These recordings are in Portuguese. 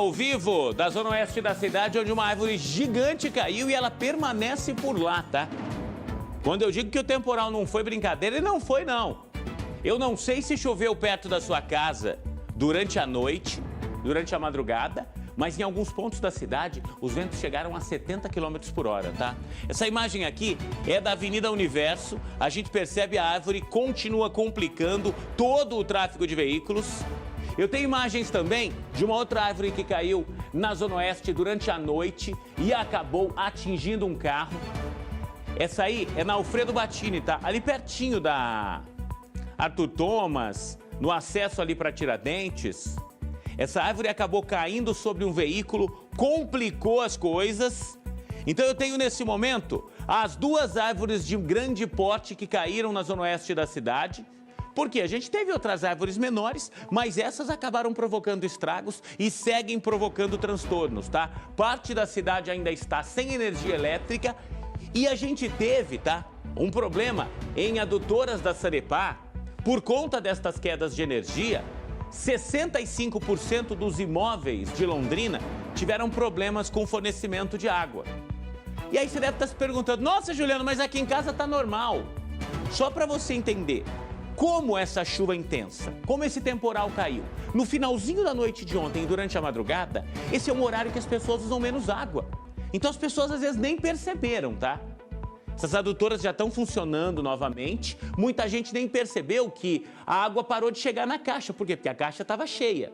ao vivo da zona oeste da cidade, onde uma árvore gigante caiu e ela permanece por lá, tá? Quando eu digo que o temporal não foi brincadeira, ele não foi, não. Eu não sei se choveu perto da sua casa durante a noite, durante a madrugada, mas em alguns pontos da cidade, os ventos chegaram a 70 km por hora, tá? Essa imagem aqui é da Avenida Universo. A gente percebe a árvore continua complicando todo o tráfego de veículos. Eu tenho imagens também de uma outra árvore que caiu na Zona Oeste durante a noite e acabou atingindo um carro. Essa aí é na Alfredo Battini, tá? Ali pertinho da Arthur Thomas, no acesso ali para Tiradentes. Essa árvore acabou caindo sobre um veículo, complicou as coisas. Então eu tenho nesse momento as duas árvores de grande porte que caíram na Zona Oeste da cidade. Porque a gente teve outras árvores menores, mas essas acabaram provocando estragos e seguem provocando transtornos, tá? Parte da cidade ainda está sem energia elétrica e a gente teve, tá? Um problema em adutoras da Sanepar. Por conta destas quedas de energia, 65% dos imóveis de Londrina tiveram problemas com fornecimento de água. E aí você deve estar se perguntando, nossa, Juliano, mas aqui em casa tá normal. Só para você entender como essa chuva intensa, como esse temporal caiu. No finalzinho da noite de ontem, durante a madrugada, esse é um horário que as pessoas usam menos água. Então as pessoas às vezes nem perceberam, tá? Essas adutoras já estão funcionando novamente. Muita gente nem percebeu que a água parou de chegar na caixa. Por quê? Porque a caixa estava cheia.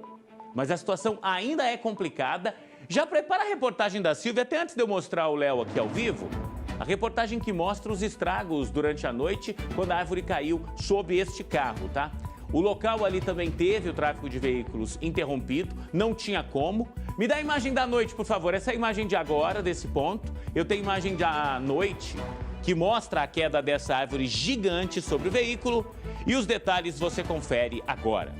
Mas a situação ainda é complicada. Já prepara a reportagem da Silvia, até antes de eu mostrar o Léo aqui ao vivo. A reportagem que mostra os estragos durante a noite, quando a árvore caiu sobre este carro, tá? O local ali também teve o tráfego de veículos interrompido, não tinha como. Me dá a imagem da noite, por favor. Essa é a imagem de agora, desse ponto. Eu tenho imagem da noite, que mostra a queda dessa árvore gigante sobre o veículo. E os detalhes você confere agora.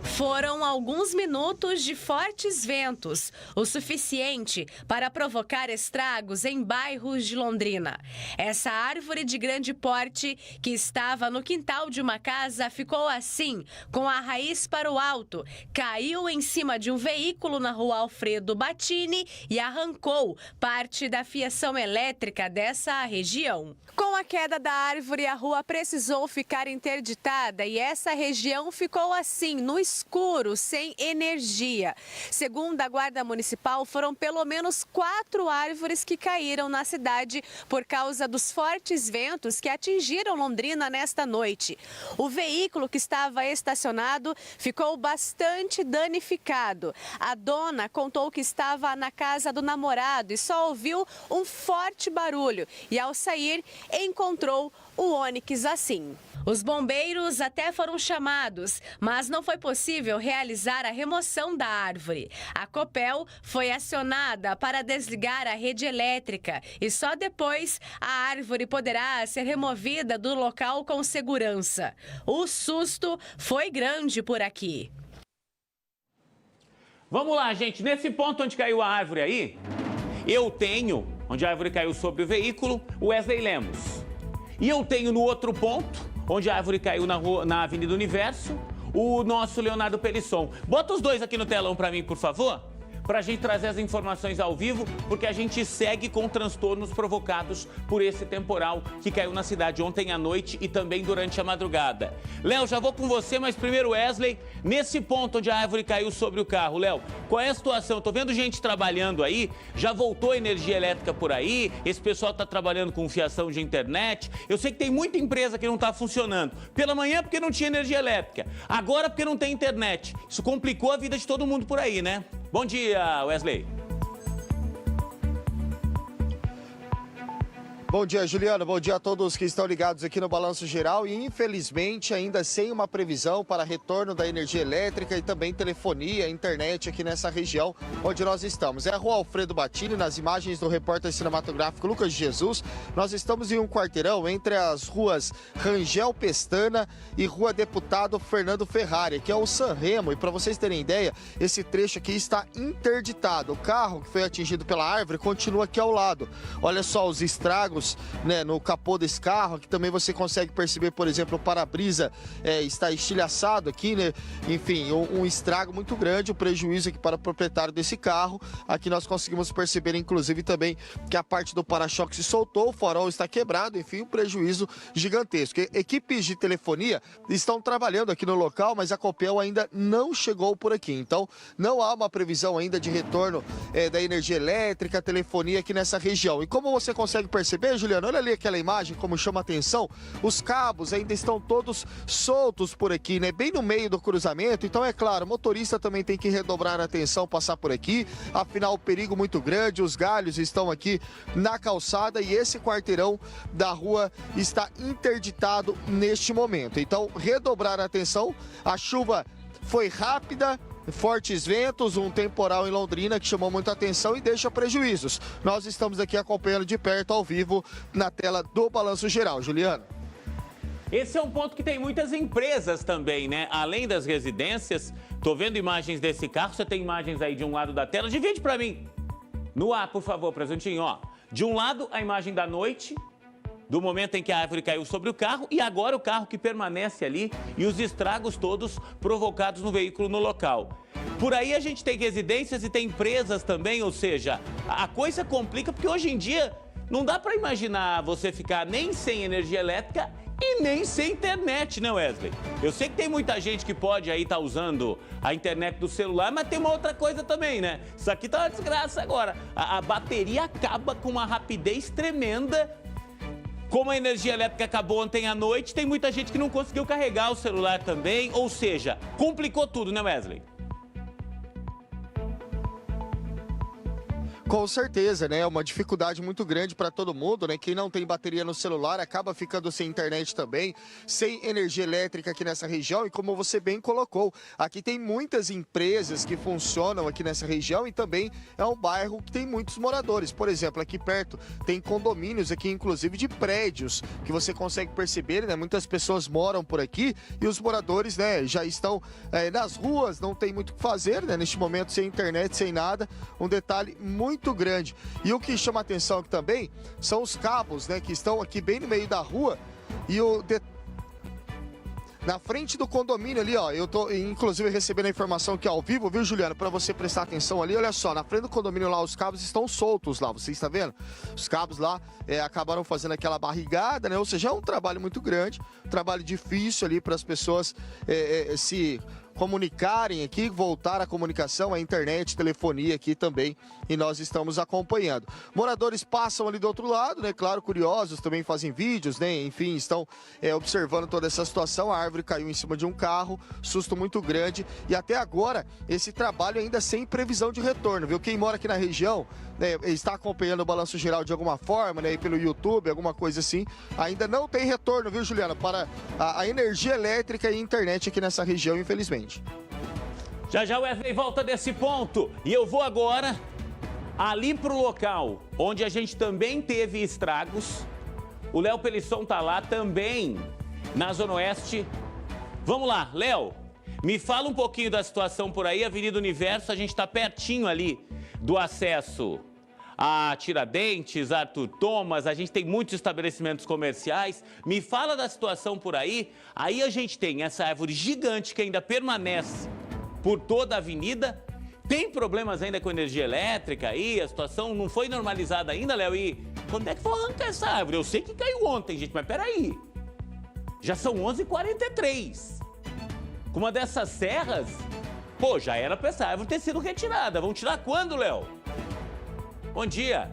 Foram alguns minutos de fortes ventos, o suficiente para provocar estragos em bairros de Londrina. Essa árvore de grande porte, que estava no quintal de uma casa, ficou assim, com a raiz para o alto, caiu em cima de um veículo na rua Alfredo Battini e arrancou parte da fiação elétrica dessa região. Com a queda da árvore, a rua precisou ficar interditada e essa região ficou assim, no escuro, sem energia. Segundo a Guarda Municipal, foram pelo menos 4 árvores que caíram na cidade por causa dos fortes ventos que atingiram Londrina nesta noite. O veículo que estava estacionado ficou bastante danificado. A dona contou que estava na casa do namorado e só ouviu um forte barulho e, ao sair, encontrou o Onix assim. Os bombeiros até foram chamados, mas não foi possível realizar a remoção da árvore. A Copel foi acionada para desligar a rede elétrica e só depois a árvore poderá ser removida do local com segurança. O susto foi grande por aqui. Vamos lá, gente. Nesse ponto onde caiu a árvore aí, eu tenho, onde a árvore caiu sobre o veículo, o Wesley Lemos. E eu tenho no outro ponto, onde a árvore caiu na Avenida Universo, o nosso Leonardo Pelisson. Bota os dois aqui no telão para mim, por favor, para a gente trazer as informações ao vivo, porque a gente segue com transtornos provocados por esse temporal que caiu na cidade ontem à noite e também durante a madrugada. Léo, já vou com você, mas primeiro Wesley, nesse ponto onde a árvore caiu sobre o carro. Léo, qual é a situação? Tô vendo gente trabalhando aí, já voltou energia elétrica por aí, esse pessoal tá trabalhando com fiação de internet. Eu sei que tem muita empresa que não tá funcionando. Pela manhã porque não tinha energia elétrica, agora porque não tem internet. Isso complicou a vida de todo mundo por aí, né? Bom dia, Wesley. Bom dia, Juliano. Bom dia a todos que estão ligados aqui no Balanço Geral e, infelizmente, ainda sem uma previsão para retorno da energia elétrica e também telefonia, internet aqui nessa região onde nós estamos. É a rua Alfredo Battini, nas imagens do repórter cinematográfico Lucas de Jesus. Nós estamos em um quarteirão entre as ruas Rangel Pestana e Rua Deputado Fernando Ferrari, que é o Sanremo. E para vocês terem ideia, esse trecho aqui está interditado. O carro que foi atingido pela árvore continua aqui ao lado. Olha só os estragos danos, né, no capô desse carro. Aqui também você consegue perceber, por exemplo, o para-brisa está estilhaçado aqui, né? Enfim, um estrago muito grande, um prejuízo aqui para o proprietário desse carro. Aqui nós conseguimos perceber, inclusive, também que a parte do para-choque se soltou, o farol está quebrado, enfim, um prejuízo gigantesco. Equipes de telefonia estão trabalhando aqui no local, mas a Copel ainda não chegou por aqui. Então, não há uma previsão ainda de retorno da energia elétrica, telefonia aqui nessa região. E como você consegue perceber, Juliano, olha ali aquela imagem, como chama a atenção, os cabos ainda estão todos soltos por aqui, né? Bem no meio do cruzamento. Então, é claro, o motorista também tem que redobrar a atenção, passar por aqui. Afinal, o perigo muito grande, os galhos estão aqui na calçada e esse quarteirão da rua está interditado neste momento. Então, redobrar a atenção, a chuva foi rápida, fortes ventos, um temporal em Londrina que chamou muita atenção e deixa prejuízos. Nós estamos aqui acompanhando de perto, ao vivo, na tela do Balanço Geral. Juliano. Esse é um ponto que tem muitas empresas também, né? Além das residências, tô vendo imagens desse carro, você tem imagens aí de um lado da tela, divide para mim. No ar, por favor, presentinho, ó. De um lado, a imagem da noite, do momento em que a árvore caiu sobre o carro, e agora o carro que permanece ali e os estragos todos provocados no veículo no local. Por aí a gente tem residências e tem empresas também, ou seja, a coisa complica porque hoje em dia não dá para imaginar você ficar nem sem energia elétrica e nem sem internet, né, Wesley? Eu sei que tem muita gente que pode aí estar usando a internet do celular, mas tem uma outra coisa também, né? Isso aqui tá uma desgraça agora. A bateria acaba com uma rapidez tremenda. Como a energia elétrica acabou ontem à noite, tem muita gente que não conseguiu carregar o celular também, ou seja, complicou tudo, né, Wesley? Com certeza, né? É uma dificuldade muito grande para todo mundo, né? Quem não tem bateria no celular acaba ficando sem internet também, sem energia elétrica aqui nessa região. E como você bem colocou, aqui tem muitas empresas que funcionam aqui nessa região e também é um bairro que tem muitos moradores. Por exemplo, aqui perto tem condomínios aqui, inclusive de prédios, que você consegue perceber, né? Muitas pessoas moram por aqui e os moradores, né, já estão nas ruas, não tem muito o que fazer, né? Neste momento, sem internet, sem nada. Um detalhe muito grande. E o que chama atenção aqui também são os cabos, né, que estão aqui bem no meio da rua e na frente do condomínio ali, ó, eu tô inclusive recebendo a informação aqui ao vivo, viu, Juliano, para você prestar atenção ali, olha só, na frente do condomínio lá, os cabos estão soltos lá, você está vendo? Os cabos lá acabaram fazendo aquela barrigada, né, ou seja, é um trabalho muito grande, um trabalho difícil ali para as pessoas se comunicarem aqui, voltar a comunicação, a internet, telefonia aqui também, e nós estamos acompanhando. Moradores passam ali do outro lado, né, claro, curiosos, também fazem vídeos, né, enfim, estão observando toda essa situação. A árvore caiu em cima de um carro, susto muito grande, e até agora esse trabalho ainda sem previsão de retorno, viu? Quem mora aqui na região, né, está acompanhando o Balanço Geral de alguma forma, né, pelo YouTube, alguma coisa assim, ainda não tem retorno, viu, Juliana, para a energia elétrica e internet aqui nessa região, infelizmente. Já já o Wesley volta desse ponto e eu vou agora ali pro local onde a gente também teve estragos. O Léo Pelisson tá lá também na Zona Oeste. Vamos lá, Léo, me fala um pouquinho da situação por aí. Avenida Universo, a gente tá pertinho ali do acesso a Tiradentes, Arthur Thomas, a gente tem muitos estabelecimentos comerciais. Me fala da situação por aí. Aí a gente tem essa árvore gigante que ainda permanece por toda a avenida. Tem problemas ainda com energia elétrica aí? A situação não foi normalizada ainda, Léo? E quando é que for arrancar essa árvore? Eu sei que caiu ontem, gente, mas peraí. Já são 11h43. Com uma dessas serras, pô, já era pra essa árvore ter sido retirada. Vão tirar quando, Léo? Bom dia.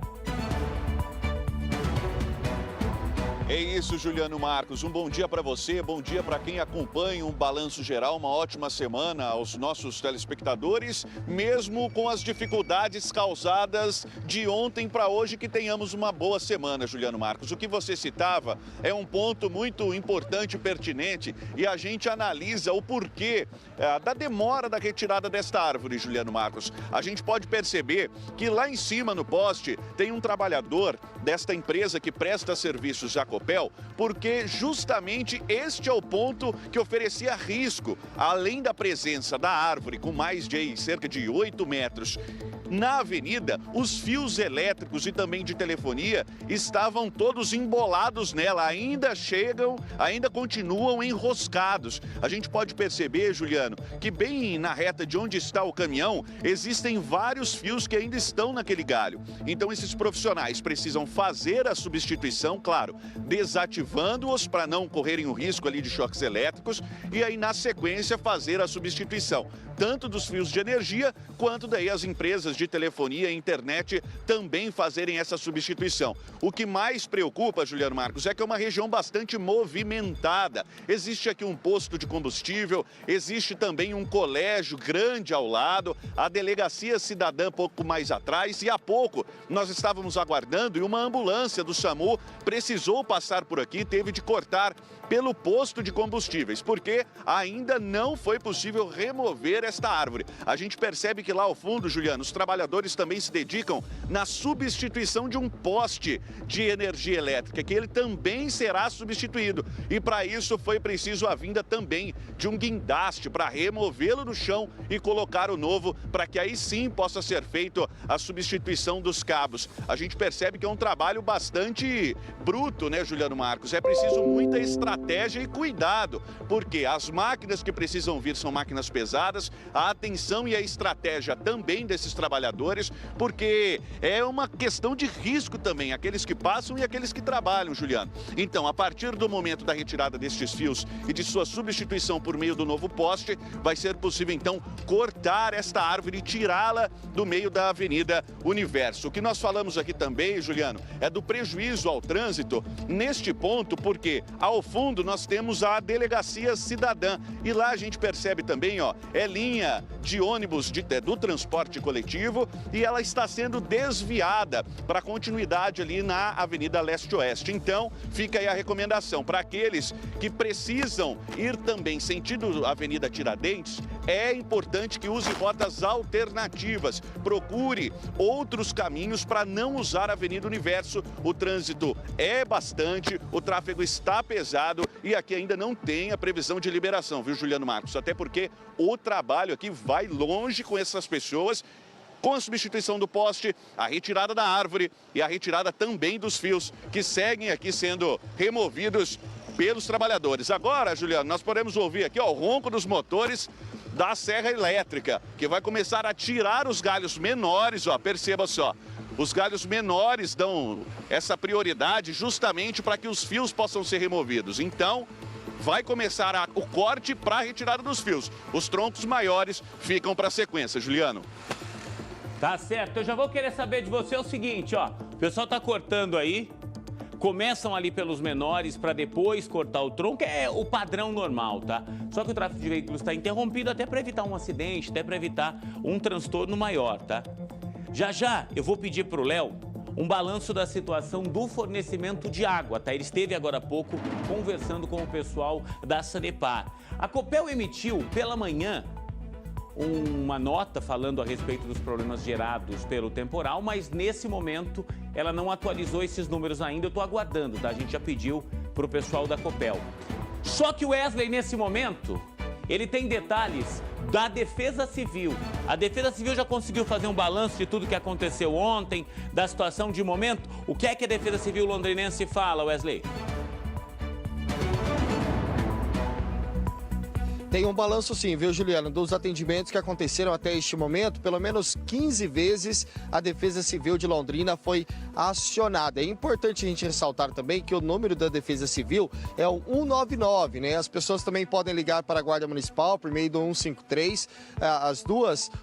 É isso, Juliano Marcos. Um bom dia para você, bom dia para quem acompanha um Balanço Geral, uma ótima semana aos nossos telespectadores, mesmo com as dificuldades causadas de ontem para hoje, que tenhamos uma boa semana, Juliano Marcos. O que você citava é um ponto muito importante e pertinente e a gente analisa o porquê da demora da retirada desta árvore, Juliano Marcos. A gente pode perceber que lá em cima no poste tem um trabalhador desta empresa que presta serviços Jacopel, Copel, porque justamente este é o ponto que oferecia risco, além da presença da árvore com mais de cerca de 8 metros. Na avenida, os fios elétricos e também de telefonia estavam todos embolados nela, ainda continuam enroscados. A gente pode perceber, Juliano, que bem na reta de onde está o caminhão, existem vários fios que ainda estão naquele galho. Então esses profissionais precisam fazer a substituição, claro, desativando-os para não correrem o risco ali de choques elétricos e aí na sequência fazer a substituição, tanto dos fios de energia quanto daí as empresas de telefonia e internet também fazerem essa substituição. O que mais preocupa, Juliano Marcos, é que é uma região bastante movimentada. Existe aqui um posto de combustível, existe também um colégio grande ao lado, a delegacia cidadã pouco mais atrás e há pouco nós estávamos aguardando e uma ambulância do SAMU precisou passar por aqui, teve de cortar pelo posto de combustíveis, porque ainda não foi possível remover esta árvore. A gente percebe que lá ao fundo, Juliano, os trabalhadores também se dedicam na substituição de um poste de energia elétrica, que ele também será substituído. E para isso foi preciso a vinda também de um guindaste para removê-lo do chão e colocar o novo, para que aí sim possa ser feito a substituição dos cabos. A gente percebe que é um trabalho bastante bruto, né, Juliano Marcos? É preciso muita estratégia e cuidado, porque as máquinas que precisam vir são máquinas pesadas, a atenção e a estratégia também desses trabalhadores, porque é uma questão de risco também, aqueles que passam e aqueles que trabalham, Juliano. Então, a partir do momento da retirada destes fios e de sua substituição por meio do novo poste, vai ser possível, então, cortar esta árvore e tirá-la do meio da Avenida Universo. O que nós falamos aqui também, Juliano, é do prejuízo ao trânsito neste ponto, porque ao fundo nós temos a Delegacia Cidadã e lá a gente percebe também, ó, é linha de ônibus do transporte coletivo e ela está sendo desviada para continuidade ali na Avenida Leste-Oeste. Então, fica aí a recomendação para aqueles que precisam ir também sentido Avenida Tiradentes, é importante que use rotas alternativas. Procure outros caminhos para não usar a Avenida Universo. O trânsito é bastante, o tráfego está pesado e aqui ainda não tem a previsão de liberação, viu, Juliano Marcos? Até porque o trabalho aqui vai longe com essas pessoas, com a substituição do poste, a retirada da árvore e a retirada também dos fios que seguem aqui sendo removidos pelos trabalhadores. Agora, Juliano, nós podemos ouvir aqui, ó, o ronco dos motores da serra elétrica, que vai começar a tirar os galhos menores, ó, perceba só. Os galhos menores dão essa prioridade justamente para que os fios possam ser removidos. Então, vai começar o corte para a retirada dos fios. Os troncos maiores ficam para a sequência, Juliano. Tá certo, eu já vou querer saber de você o seguinte, ó. O pessoal tá cortando aí, começam ali pelos menores para depois cortar o tronco, é o padrão normal, tá? Só que o tráfego de veículos está interrompido até para evitar um acidente, até para evitar um transtorno maior, tá? Já já eu vou pedir pro Léo um balanço da situação do fornecimento de água, tá? Ele esteve agora há pouco conversando com o pessoal da Sanepar. A Copel emitiu pela manhã uma nota falando a respeito dos problemas gerados pelo temporal, mas nesse momento ela não atualizou esses números ainda, eu estou aguardando, tá? A gente já pediu para o pessoal da Copel. Só que o Wesley, nesse momento, ele tem detalhes da Defesa Civil. A Defesa Civil já conseguiu fazer um balanço de tudo que aconteceu ontem, da situação de momento. O que é que a Defesa Civil londrinense fala, Wesley? Tem um balanço sim, viu, Juliano, dos atendimentos que aconteceram até este momento. Pelo menos 15 vezes a Defesa Civil de Londrina foi acionada. É importante a gente ressaltar também que o número da Defesa Civil é o 199, né? As pessoas também podem ligar para a Guarda Municipal por meio do 153.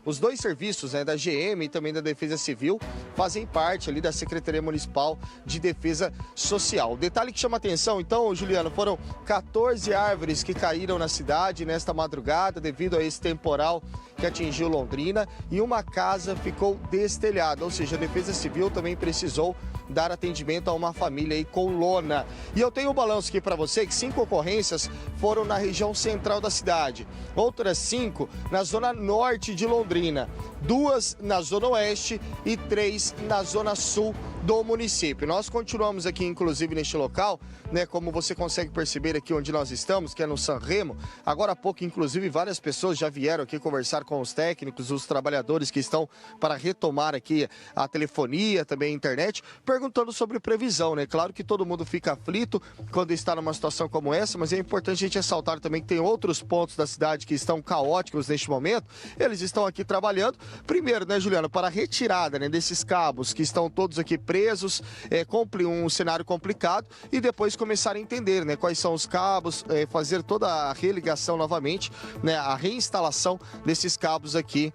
Os dois serviços, né, da GM e também da Defesa Civil, fazem parte ali da Secretaria Municipal de Defesa Social. O detalhe que chama atenção, então, Juliano, foram 14 árvores que caíram na cidade, né, nesta madrugada devido a esse temporal que atingiu Londrina e uma casa ficou destelhada, ou seja, a Defesa Civil também precisou dar atendimento a uma família aí com lona. E eu tenho um balanço aqui para você que 5 ocorrências foram na região central da cidade, outras 5 na zona norte de Londrina. 2 na Zona Oeste e 3 na Zona Sul do município. Nós continuamos aqui, inclusive, neste local, né, como você consegue perceber aqui onde nós estamos, que é no Sanremo. Agora há pouco, inclusive, várias pessoas já vieram aqui conversar com os técnicos, os trabalhadores que estão para retomar aqui a telefonia, também a internet, perguntando sobre previsão, né? Claro que todo mundo fica aflito quando está numa situação como essa, mas é importante a gente ressaltar também que tem outros pontos da cidade que estão caóticos neste momento. Eles estão aqui trabalhando, primeiro, né, Juliano, para a retirada, né, desses cabos que estão todos aqui presos, um cenário complicado, e depois começar a entender, né, quais são os cabos, fazer toda a religação novamente, né, a reinstalação desses cabos aqui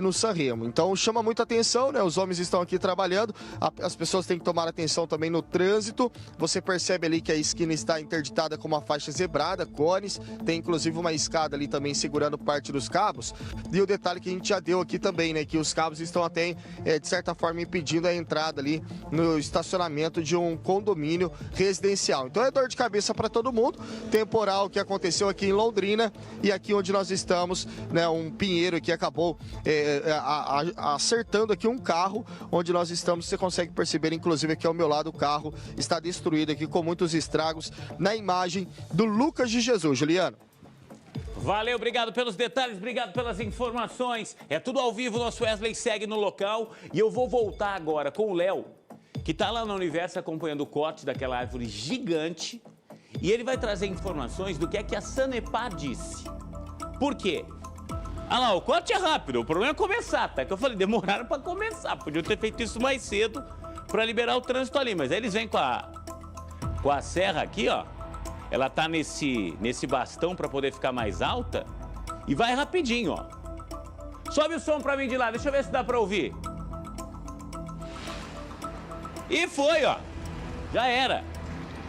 no Sanremo. Então chama muita atenção, né, os homens estão aqui trabalhando, as pessoas têm que tomar atenção também no trânsito. Você percebe ali que a esquina está interditada com uma faixa zebrada, cones, tem inclusive uma escada ali também segurando parte dos cabos, e o detalhe que a gente já deu aqui também, né, que os cabos estão até, de certa forma, impedindo a entrada ali no estacionamento de um condomínio residencial. Então é dor de cabeça para todo mundo. Temporal que aconteceu aqui em Londrina e aqui onde nós estamos, né, um pinheiro que acabou acertando aqui um carro onde nós estamos. Você consegue perceber, inclusive aqui ao meu lado, o carro está destruído aqui com muitos estragos na imagem do Lucas de Jesus. Juliano. Valeu, obrigado pelos detalhes, obrigado pelas informações. É tudo ao vivo, nosso Wesley segue no local e eu vou voltar agora com o Léo, que está lá no Universo acompanhando o corte daquela árvore gigante, e ele vai trazer informações do que é que a Sanepar disse. Por quê? Ah lá, o corte é rápido, o problema é começar, tá? Que eu falei, demoraram para começar, podiam ter feito isso mais cedo para liberar o trânsito ali, mas aí eles vêm com a serra aqui, ó. Ela tá nesse bastão para poder ficar mais alta e vai rapidinho, ó. Sobe o som para mim de lá, deixa eu ver se dá para ouvir. E foi, ó. Já era.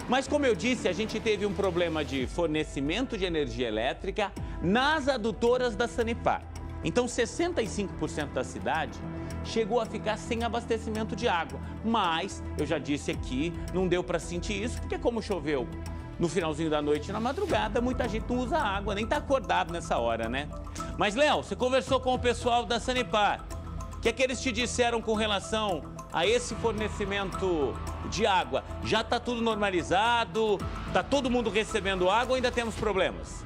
Mas como eu disse, a gente teve um problema de fornecimento de energia elétrica nas adutoras da Sanepar. Então 65% da cidade chegou a ficar sem abastecimento de água. Mas, eu já disse aqui, não deu para sentir isso, porque como choveu no finalzinho da noite e na madrugada, muita gente não usa água, nem tá acordado nessa hora, né? Mas, Léo, você conversou com o pessoal da Sanepar. O que é que eles te disseram com relação a esse fornecimento de água? Já tá tudo normalizado? Tá todo mundo recebendo água ou ainda temos problemas?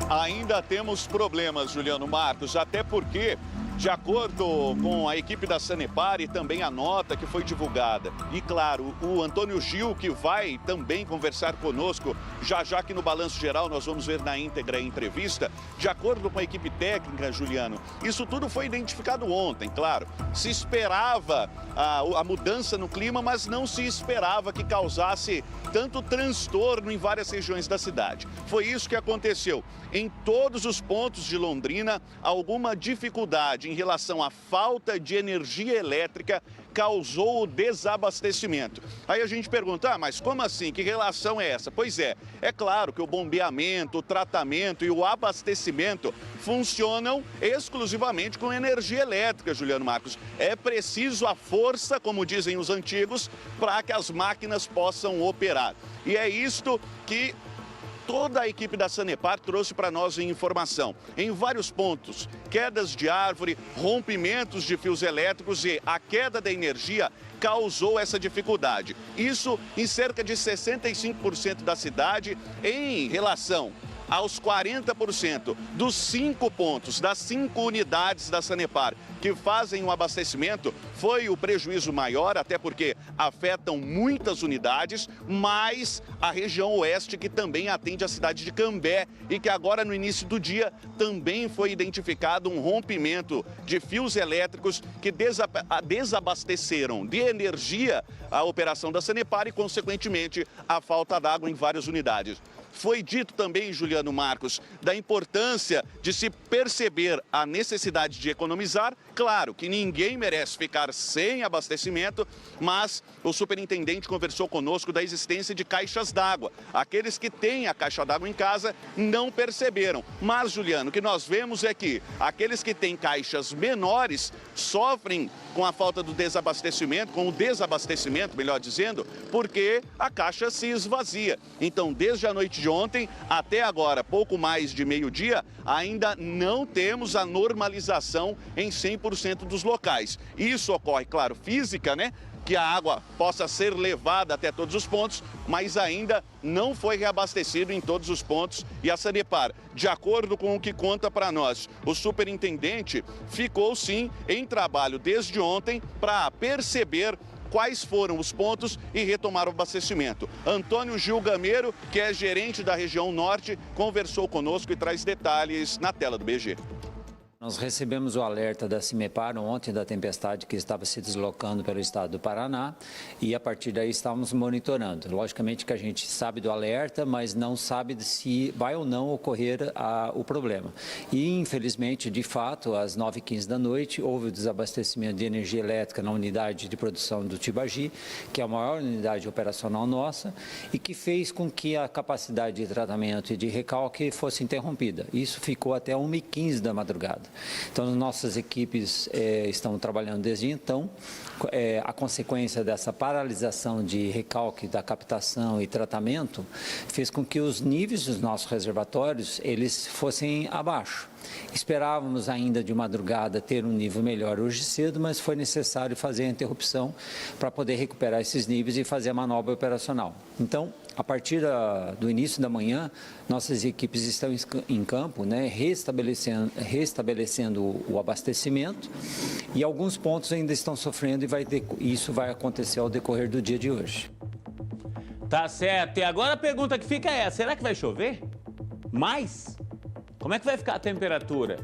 Ainda temos problemas, Juliano Marcos, até porque, de acordo com a equipe da Sanepar e também a nota que foi divulgada, e claro, o Antônio Gil, que vai também conversar conosco, já aqui no Balanço Geral, nós vamos ver na íntegra a entrevista, de acordo com a equipe técnica, Juliano, isso tudo foi identificado ontem, claro. Se esperava a mudança no clima, mas não se esperava que causasse tanto transtorno em várias regiões da cidade. Foi isso que aconteceu. Em todos os pontos de Londrina, alguma dificuldade em relação à falta de energia elétrica causou o desabastecimento. Aí a gente pergunta, mas como assim? Que relação é essa? Pois é claro que o bombeamento, o tratamento e o abastecimento funcionam exclusivamente com energia elétrica, Juliano Marcos. É preciso a força, como dizem os antigos, para que as máquinas possam operar. E é isto que toda a equipe da Sanepar trouxe para nós em informação. Em vários pontos, quedas de árvore, rompimentos de fios elétricos e a queda da energia causou essa dificuldade. Isso em cerca de 65% da cidade em relação aos 40% dos 5 pontos, das 5 unidades da Sanepar que fazem o abastecimento, foi o prejuízo maior, até porque afetam muitas unidades, mas a região oeste, que também atende a cidade de Cambé e que agora no início do dia também foi identificado um rompimento de fios elétricos que desabasteceram de energia a operação da Sanepar e, consequentemente, a falta d'água em várias unidades. Foi dito também, Juliano Marcos, da importância de se perceber a necessidade de economizar. Claro que ninguém merece ficar sem abastecimento, mas o superintendente conversou conosco da existência de caixas d'água. Aqueles que têm a caixa d'água em casa não perceberam. Mas, Juliano, o que nós vemos é que aqueles que têm caixas menores sofrem com a falta do desabastecimento, com o desabastecimento, melhor dizendo, porque a caixa se esvazia. Então, desde a noite de desde ontem até agora, pouco mais de meio-dia, ainda não temos a normalização em 100% dos locais. Isso ocorre, claro, física, né? Que a água possa ser levada até todos os pontos, mas ainda não foi reabastecido em todos os pontos. E a Sanepar, de acordo com o que conta para nós, o superintendente ficou sim em trabalho desde ontem para perceber quais foram os pontos e retomar o abastecimento. Antônio Gil Gameiro, que é gerente da região norte, conversou conosco e traz detalhes na tela do BG. Nós recebemos o alerta da Cimepar ontem da tempestade que estava se deslocando pelo estado do Paraná e a partir daí estávamos monitorando. Logicamente que a gente sabe do alerta, mas não sabe se vai ou não ocorrer o problema. E infelizmente, de fato, às 9h15 da noite, houve o desabastecimento de energia elétrica na unidade de produção do Tibagi, que é a maior unidade operacional nossa, e que fez com que a capacidade de tratamento e de recalque fosse interrompida. Isso ficou até 1h15 da madrugada. Então, nossas equipes estão trabalhando desde então. A consequência dessa paralisação de recalque da captação e tratamento fez com que os níveis dos nossos reservatórios eles fossem abaixo. Esperávamos ainda de madrugada ter um nível melhor hoje cedo, mas foi necessário fazer a interrupção para poder recuperar esses níveis e fazer a manobra operacional. Então, a partir do início da manhã, nossas equipes estão em campo, né, restabelecendo o abastecimento e alguns pontos ainda estão sofrendo e isso vai acontecer ao decorrer do dia de hoje. Tá certo. E agora a pergunta que fica é, será que vai chover? Mais? Como é que vai ficar a temperatura?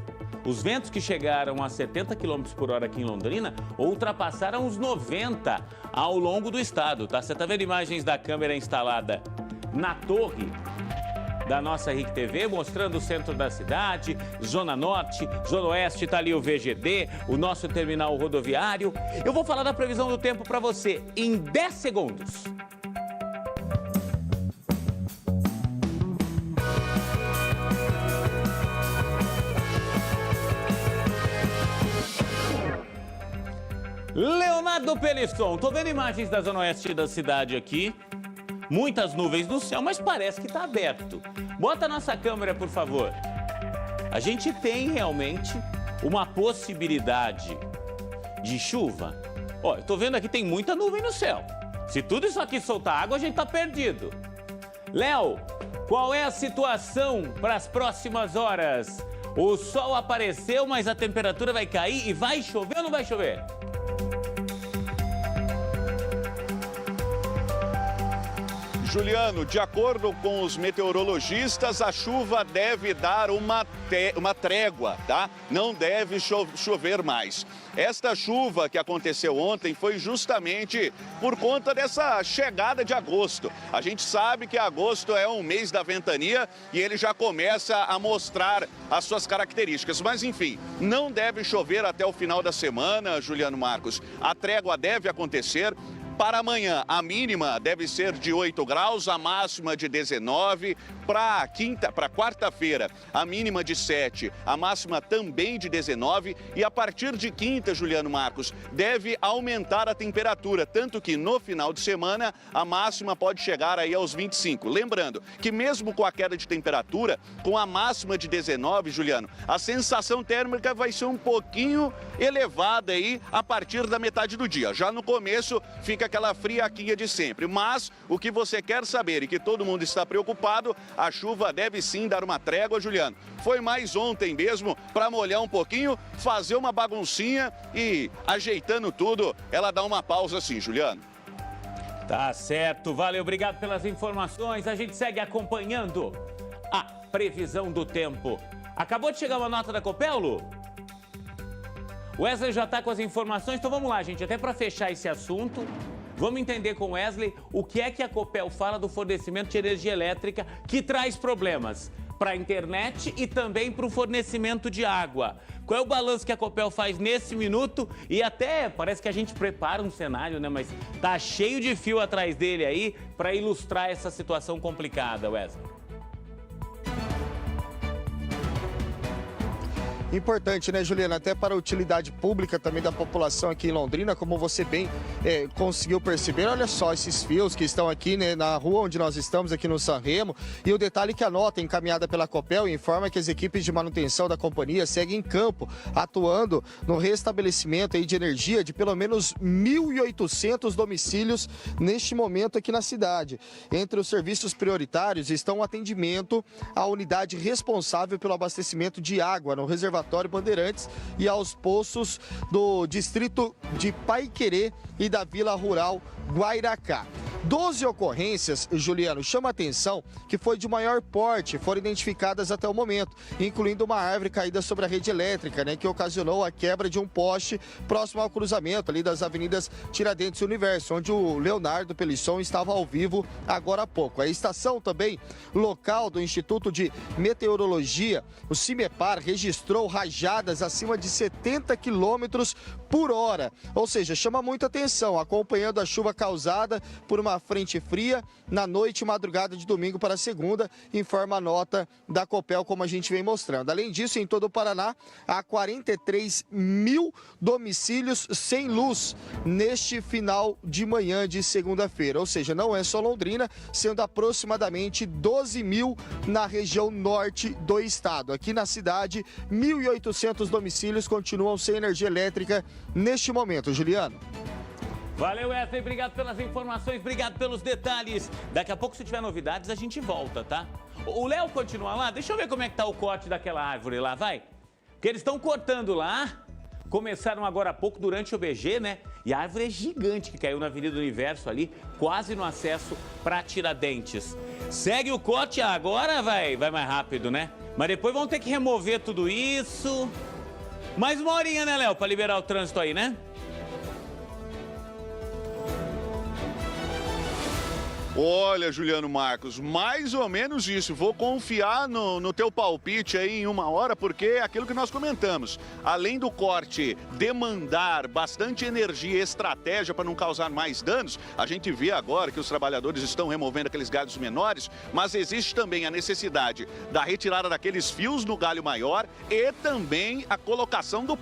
Os ventos que chegaram a 70 km por hora aqui em Londrina ultrapassaram os 90 ao longo do estado, tá? Você tá vendo imagens da câmera instalada na torre da nossa RIC TV, mostrando o centro da cidade, Zona Norte, Zona Oeste, tá ali o VGD, o nosso terminal rodoviário. Eu vou falar da previsão do tempo para você em 10 segundos. Leonardo Pelisson, tô vendo imagens da Zona Oeste da cidade aqui. Muitas nuvens no céu, mas parece que tá aberto. Bota a nossa câmera, por favor. A gente tem realmente uma possibilidade de chuva. Ó, eu tô vendo aqui tem muita nuvem no céu. Se tudo isso aqui soltar água, a gente tá perdido. Léo, qual é a situação para as próximas horas? O sol apareceu, mas a temperatura vai cair e vai chover ou não vai chover? Juliano, de acordo com os meteorologistas, a chuva deve dar uma trégua, tá? Não deve chover mais. Esta chuva que aconteceu ontem foi justamente por conta dessa chegada de agosto. A gente sabe que agosto é um mês da ventania e ele já começa a mostrar as suas características. Mas, enfim, não deve chover até o final da semana, Juliano Marcos. A trégua deve acontecer. Para amanhã, a mínima deve ser de 8 graus, a máxima de 19. Para quarta-feira, a mínima de 7, a máxima também de 19. E a partir de quinta, Juliano Marcos, deve aumentar a temperatura, tanto que no final de semana a máxima pode chegar aí aos 25. Lembrando que mesmo com a queda de temperatura, com a máxima de 19, Juliano, a sensação térmica vai ser um pouquinho elevada aí a partir da metade do dia. Já no começo fica aquela friaquinha de sempre, mas o que você quer saber e que todo mundo está preocupado, a chuva deve sim dar uma trégua, Juliano. Foi mais ontem mesmo para molhar um pouquinho, fazer uma baguncinha e ajeitando tudo, ela dá uma pausa sim, Juliano. Tá certo, valeu, obrigado pelas informações. A gente segue acompanhando a previsão do tempo. Acabou de chegar uma nota da Copel, Lu? O Wesley já está com as informações, então vamos lá, gente, até para fechar esse assunto, vamos entender com o Wesley o que é que a Copel fala do fornecimento de energia elétrica que traz problemas para a internet e também para o fornecimento de água. Qual é o balanço que a Copel faz nesse minuto? E até parece que a gente prepara um cenário, né? Mas tá cheio de fio atrás dele aí para ilustrar essa situação complicada, Wesley. Importante, né, Juliana? Até para a utilidade pública também da população aqui em Londrina, como você bem conseguiu perceber. Olha só esses fios que estão aqui, né, na rua onde nós estamos, aqui no Sanremo. E o detalhe que a nota encaminhada pela Copel informa que as equipes de manutenção da companhia seguem em campo, atuando no restabelecimento aí de energia de pelo menos 1.800 domicílios neste momento aqui na cidade. Entre os serviços prioritários estão o atendimento à unidade responsável pelo abastecimento de água no reservatório Bandeirantes e aos poços do distrito de Paiquerê e da Vila Rural Guairacá. 12 ocorrências, Juliano, chama a atenção que foi de maior porte, foram identificadas até o momento, incluindo uma árvore caída sobre a rede elétrica, né, que ocasionou a quebra de um poste próximo ao cruzamento ali das avenidas Tiradentes e Universo, onde o Leonardo Pelisson estava ao vivo agora há pouco. A estação também local do Instituto de Meteorologia, o CIMEPAR, registrou rajadas acima de 70 quilômetros por hora, ou seja, chama muita atenção, acompanhando a chuva causada por uma frente fria na noite e madrugada de domingo para segunda, informa a nota da Copel, como a gente vem mostrando. Além disso, em todo o Paraná, há 43 mil domicílios sem luz neste final de manhã de segunda-feira, ou seja, não é só Londrina, sendo aproximadamente 12 mil na região norte do estado. Aqui na cidade, 1.800 domicílios continuam sem energia elétrica neste momento, Juliano. Valeu, Wesley. Obrigado pelas informações, obrigado pelos detalhes. Daqui a pouco, se tiver novidades, a gente volta, tá? O Léo continua lá? Deixa eu ver como é que tá o corte daquela árvore lá, vai. Porque eles estão cortando lá. Começaram agora há pouco, durante o BG, né? E a árvore é gigante que caiu na Avenida Universo ali, quase no acesso para Tiradentes. Segue o corte agora, vai mais rápido, né? Mas depois vão ter que remover tudo isso. Mais uma horinha, né, Léo, para liberar o trânsito aí, né? Olha, Juliano Marcos, mais ou menos isso. Vou confiar no teu palpite aí em uma hora, porque é aquilo que nós comentamos. Além do corte demandar bastante energia e estratégia para não causar mais danos, a gente vê agora que os trabalhadores estão removendo aqueles galhos menores, mas existe também a necessidade da retirada daqueles fios no galho maior e também a colocação do